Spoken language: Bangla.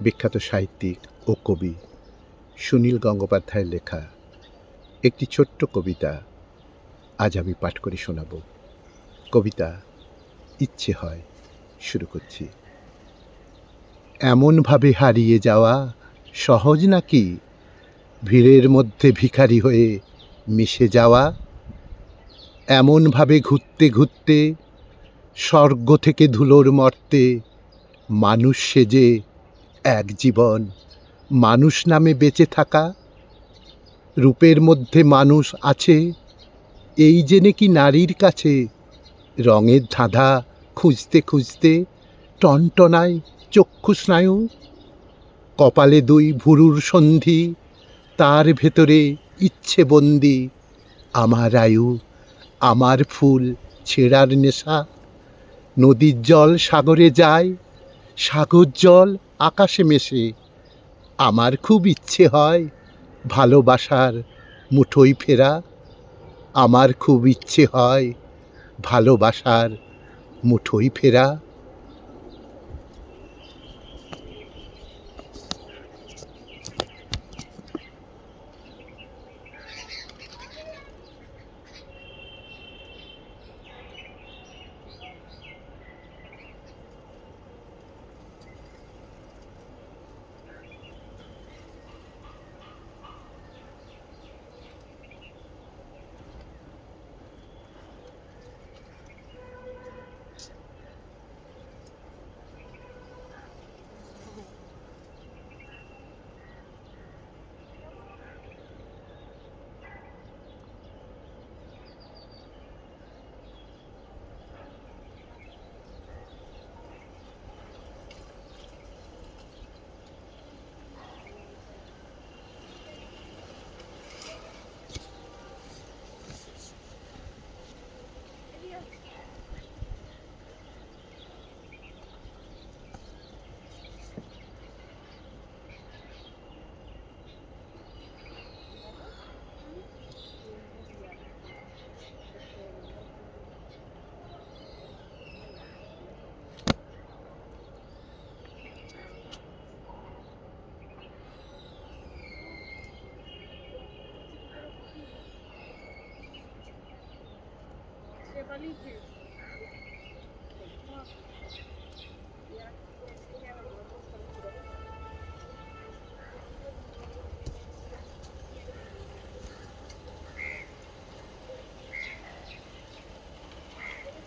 বিখ্যাত সাহিত্যিক ও কবি সুনীল গঙ্গোপাধ্যায়ের লেখা একটি ছোট্ট কবিতা আজ আমি পাঠ করে শোনাব। কবিতা ইচ্ছে হয়। শুরু করছি। এমনভাবে হারিয়ে যাওয়া সহজ নাকি? ভিড়ের মধ্যে ভিখারি হয়ে মিশে যাওয়া। এমনভাবে ঘুরতে ঘুরতে স্বর্গ থেকে ধুলোর মর্তে মানুষ সেজে এক জীবন মানুষ নামে বেঁচে থাকা। রূপের মধ্যে মানুষ আছে এই জেনে কি নারীর কাছে রঙের ধাঁধা খুঁজতে খুঁজতে টনটনায় চক্ষু স্নায়ু। কপালে দুই ভুরুর সন্ধি, তার ভেতরে ইচ্ছে বন্দি। আমার আয়ু, আমার ফুল ছেঁড়ার নেশা। নদীর জল সাগরে যায়, সাগর জল আকাশে মেশে। আমার খুব ইচ্ছে হয় ভালোবাসার মুঠোয় ফেরা। আমার খুব ইচ্ছে হয় ভালোবাসার মুঠোয় ফেরা।